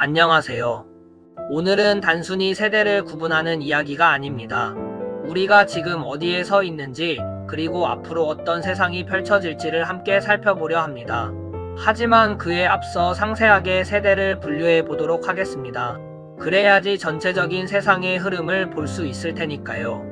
안녕하세요. 오늘은 단순히 세대를 구분하는 이야기가 아닙니다. 우리가 지금 어디에 서 있는지, 그리고 앞으로 어떤 세상이 펼쳐질지를 함께 살펴보려 합니다. 하지만 그에 앞서 상세하게 세대를 분류해 보도록 하겠습니다. 그래야지 전체적인 세상의 흐름을 볼 수 있을 테니까요.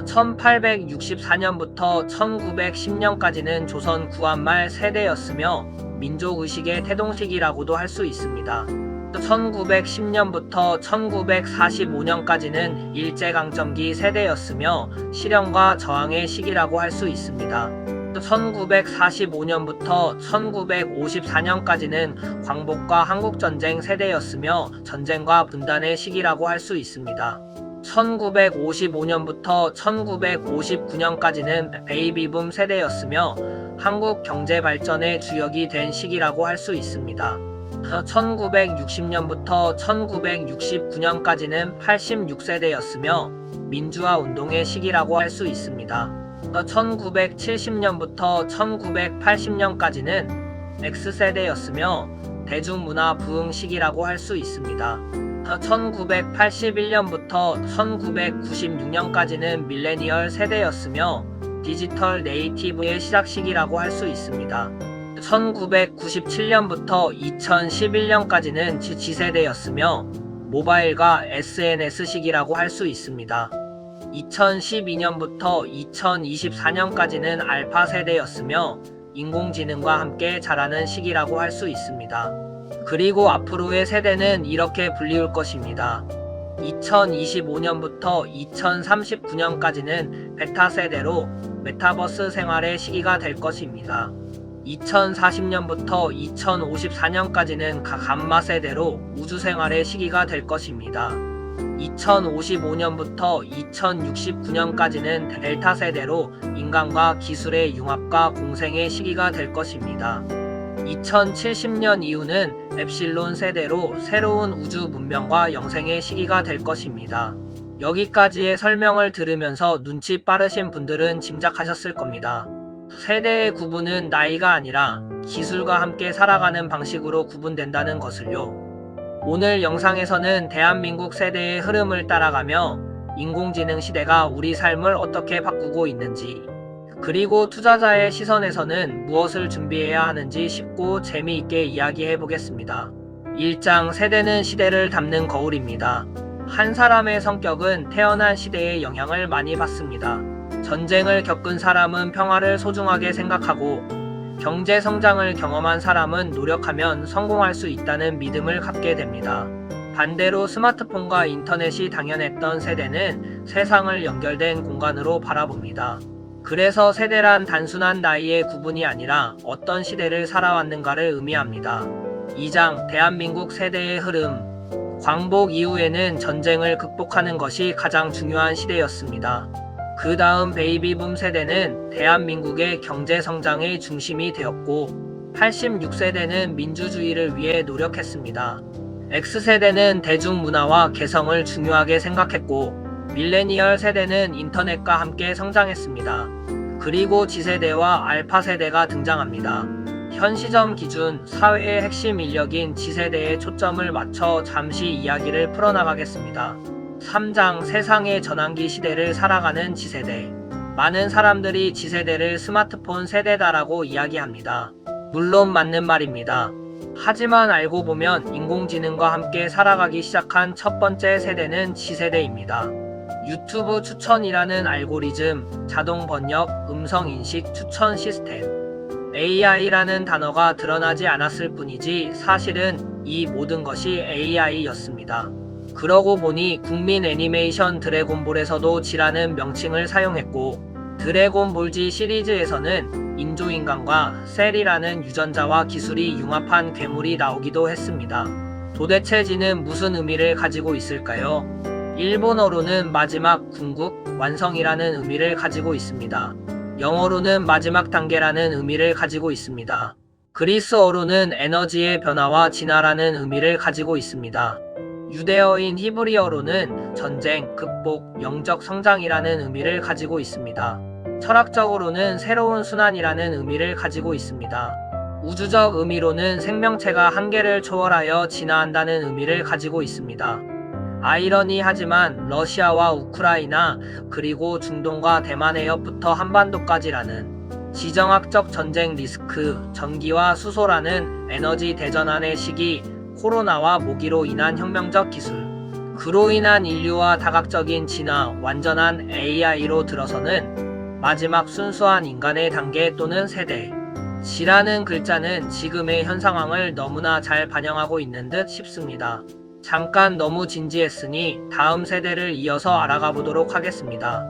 1864년부터 1910년까지는 조선 구한말 세대였으며 민족의식의 태동식이라고도 할 수 있습니다. 1910년부터 1945년까지는 일제강점기 세대였으며 실현과 저항의 시기라고 할 수 있습니다. 1945년부터 1954년까지는 광복과 한국전쟁 세대였으며 전쟁과 분단의 시기라고 할 수 있습니다. 1955년부터 1959년까지는 베이비붐 세대였으며 한국 경제 발전의 주역이 된 시기라고 할 수 있습니다. 1960년부터 1969년까지는 86세대였으며 민주화 운동의 시기라고 할 수 있습니다. 1970년부터 1980년까지는 X세대였으며 대중문화 부흥 시기라고 할 수 있습니다. 1981년부터 1996년까지는 밀레니얼 세대였으며 디지털 네이티브의 시작 시기라고 할 수 있습니다. 1997년부터 2011년까지는 G세대였으며 모바일과 SNS 시기라고 할 수 있습니다. 2012년부터 2024년까지는 알파 세대였으며 인공지능과 함께 자라는 시기라고 할 수 있습니다. 그리고 앞으로의 세대는 이렇게 불리울 것입니다. 2025년부터 2039년까지는 베타 세대로 메타버스 생활의 시기가 될 것입니다. 2040년부터 2054년까지는 감마 세대로 우주 생활의 시기가 될 것입니다. 2055년부터 2069년까지는 델타 세대로 인간과 기술의 융합과 공생의 시기가 될 것입니다. 2070년 이후는 엡실론 세대로 새로운 우주 문명과 영생의 시기가 될 것입니다. 여기까지의 설명을 들으면서 눈치 빠르신 분들은 짐작하셨을 겁니다. 세대의 구분은 나이가 아니라 기술과 함께 살아가는 방식으로 구분된다는 것을요. 오늘 영상에서는 대한민국 세대의 흐름을 따라가며 인공지능 시대가 우리 삶을 어떻게 바꾸고 있는지, 그리고 투자자의 시선에서는 무엇을 준비해야 하는지 쉽고 재미있게 이야기해 보겠습니다. 1장 세대는 시대를 담는 거울입니다. 한 사람의 성격은 태어난 시대의 영향을 많이 받습니다. 전쟁을 겪은 사람은 평화를 소중하게 생각하고 경제 성장을 경험한 사람은 노력하면 성공할 수 있다는 믿음을 갖게 됩니다. 반대로 스마트폰과 인터넷이 당연했던 세대는 세상을 연결된 공간으로 바라봅니다. 그래서 세대란 단순한 나이의 구분이 아니라 어떤 시대를 살아왔는가를 의미합니다. 2장 대한민국 세대의 흐름. 광복 이후에는 전쟁을 극복하는 것이 가장 중요한 시대였습니다. 그 다음 베이비붐 세대는 대한민국의 경제 성장의 중심이 되었고 86세대는 민주주의를 위해 노력했습니다. X세대는 대중문화와 개성을 중요하게 생각했고 밀레니얼 세대는 인터넷과 함께 성장했습니다. 그리고 G세대와 알파 세대가 등장합니다. 현 시점 기준 사회의 핵심 인력인 G세대에 초점을 맞춰 잠시 이야기를 풀어나가겠습니다. 3장 세상의 전환기 시대를 살아가는 G세대. 많은 사람들이 G세대를 스마트폰 세대다라고 이야기합니다. 물론 맞는 말입니다. 하지만 알고 보면 인공지능과 함께 살아가기 시작한 첫 번째 세대는 G세대입니다. 유튜브 추천이라는 알고리즘, 자동 번역, 음성 인식 추천 시스템, AI라는 단어가 드러나지 않았을 뿐이지 사실은 이 모든 것이 AI였습니다. 그러고 보니 국민 애니메이션 드래곤볼에서도 G라는 명칭을 사용했고 드래곤볼G 시리즈에서는 인조인간과 셀이라는 유전자와 기술이 융합한 괴물이 나오기도 했습니다. 도대체 G는 무슨 의미를 가지고 있을까요? 일본어로는 마지막 궁극, 완성이라는 의미를 가지고 있습니다. 영어로는 마지막 단계라는 의미를 가지고 있습니다. 그리스어로는 에너지의 변화와 진화라는 의미를 가지고 있습니다. 유대어인 히브리어로는 전쟁, 극복, 영적 성장이라는 의미를 가지고 있습니다. 철학적으로는 새로운 순환이라는 의미를 가지고 있습니다. 우주적 의미로는 생명체가 한계를 초월하여 진화한다는 의미를 가지고 있습니다. 아이러니하지만 러시아와 우크라이나 그리고 중동과 대만 해협부터 한반도까지라는 지정학적 전쟁 리스크, 전기와 수소라는 에너지 대전환의 시기, 코로나와 모기로 인한 혁명적 기술, 그로 인한 인류와 다각적인 진화, 완전한 AI로 들어서는 마지막 순수한 인간의 단계 또는 세대. 지라는 글자는 지금의 현 상황을 너무나 잘 반영하고 있는 듯 싶습니다. 잠깐 너무 진지했으니 다음 세대를 이어서 알아가 보도록 하겠습니다.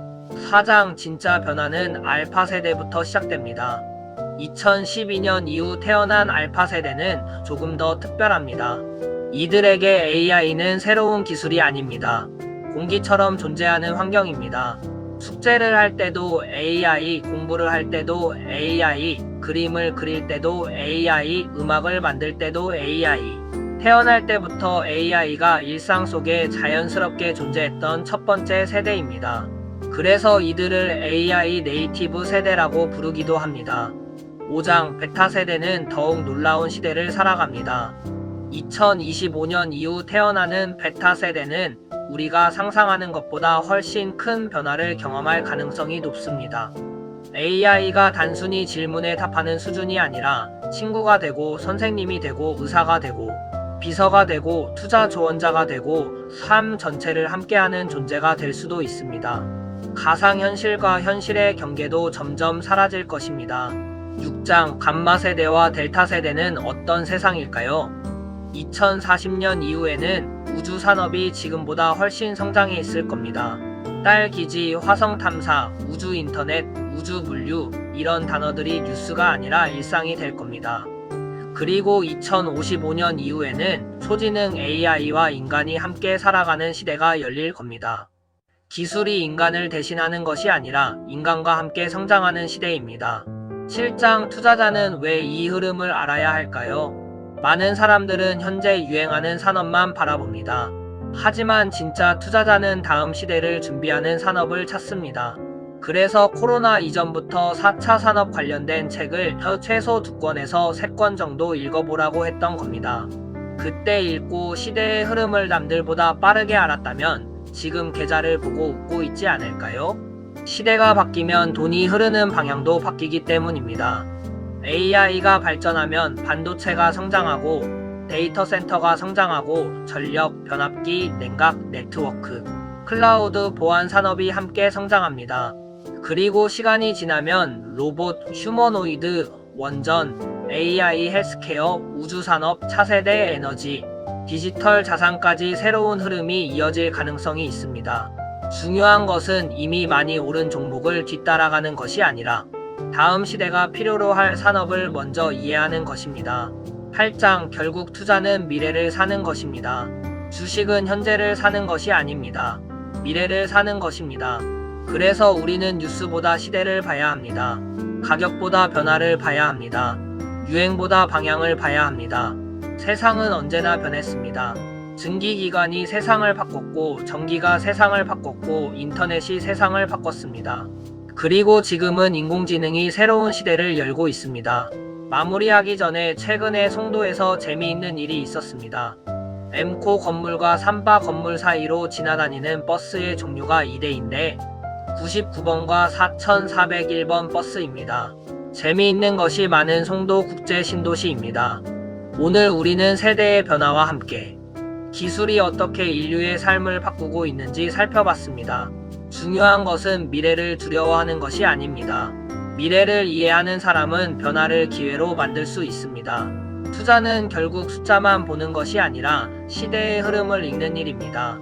4장 진짜 변화는 알파 세대부터 시작됩니다. 2012년 이후 태어난 알파 세대는 조금 더 특별합니다. 이들에게 AI는 새로운 기술이 아닙니다. 공기처럼 존재하는 환경입니다. 숙제를 할 때도 AI, 공부를 할 때도 AI, 그림을 그릴 때도 AI, 음악을 만들 때도 AI. 태어날 때부터 AI가 일상 속에 자연스럽게 존재했던 첫 번째 세대입니다. 그래서 이들을 AI 네이티브 세대라고 부르기도 합니다. 5장 베타 세대는 더욱 놀라운 시대를 살아갑니다. 2025년 이후 태어나는 베타 세대는 우리가 상상하는 것보다 훨씬 큰 변화를 경험할 가능성이 높습니다. AI가 단순히 질문에 답하는 수준이 아니라 친구가 되고 선생님이 되고 의사가 되고 비서가 되고 투자 조언자가 되고 삶 전체를 함께하는 존재가 될 수도 있습니다. 가상현실과 현실의 경계도 점점 사라질 것입니다. 6장 감마 세대와 델타 세대는 어떤 세상일까요? 2040년 이후에는 우주 산업이 지금보다 훨씬 성장해 있을 겁니다. 달 기지, 화성 탐사, 우주 인터넷, 우주 물류 이런 단어들이 뉴스가 아니라 일상이 될 겁니다. 그리고 2055년 이후에는 초지능 AI와 인간이 함께 살아가는 시대가 열릴 겁니다. 기술이 인간을 대신하는 것이 아니라 인간과 함께 성장하는 시대입니다. 7장 투자자는 왜 이 흐름을 알아야 할까요? 많은 사람들은 현재 유행하는 산업만 바라봅니다. 하지만 진짜 투자자는 다음 시대를 준비하는 산업을 찾습니다. 그래서 코로나 이전부터 4차 산업 관련된 책을 최소 2권에서 3권 정도 읽어보라고 했던 겁니다. 그때 읽고 시대의 흐름을 남들보다 빠르게 알았다면 지금 계좌를 보고 웃고 있지 않을까요? 시대가 바뀌면 돈이 흐르는 방향도 바뀌기 때문입니다. AI가 발전하면 반도체가 성장하고 데이터 센터가 성장하고 전력, 변압기, 냉각, 네트워크, 클라우드 보안 산업이 함께 성장합니다. 그리고 시간이 지나면 로봇, 휴머노이드, 원전, AI 헬스케어, 우주산업, 차세대 에너지, 디지털 자산까지 새로운 흐름이 이어질 가능성이 있습니다. 중요한 것은 이미 많이 오른 종목을 뒤따라가는 것이 아니라 다음 시대가 필요로 할 산업을 먼저 이해하는 것입니다. 8장 결국 투자는 미래를 사는 것입니다. 주식은 현재를 사는 것이 아닙니다. 미래를 사는 것입니다. 그래서 우리는 뉴스보다 시대를 봐야 합니다. 가격보다 변화를 봐야 합니다. 유행보다 방향을 봐야 합니다. 세상은 언제나 변했습니다. 증기기관이 세상을 바꿨고 전기가 세상을 바꿨고 인터넷이 세상을 바꿨습니다. 그리고 지금은 인공지능이 새로운 시대를 열고 있습니다. 마무리하기 전에 최근에 송도에서 재미있는 일이 있었습니다. 엠코 건물과 삼바 건물 사이로 지나다니는 버스의 종류가 2대인데 99번과 4401번 버스입니다. 재미있는 것이 많은 송도 국제 신도시입니다. 오늘 우리는 세대의 변화와 함께 기술이 어떻게 인류의 삶을 바꾸고 있는지 살펴봤습니다. 중요한 것은 미래를 두려워하는 것이 아닙니다. 미래를 이해하는 사람은 변화를 기회로 만들 수 있습니다. 투자는 결국 숫자만 보는 것이 아니라 시대의 흐름을 읽는 일입니다.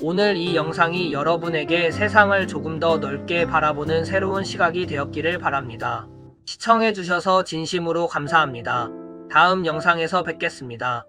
오늘 이 영상이 여러분에게 세상을 조금 더 넓게 바라보는 새로운 시각이 되었기를 바랍니다. 시청해주셔서 진심으로 감사합니다. 다음 영상에서 뵙겠습니다.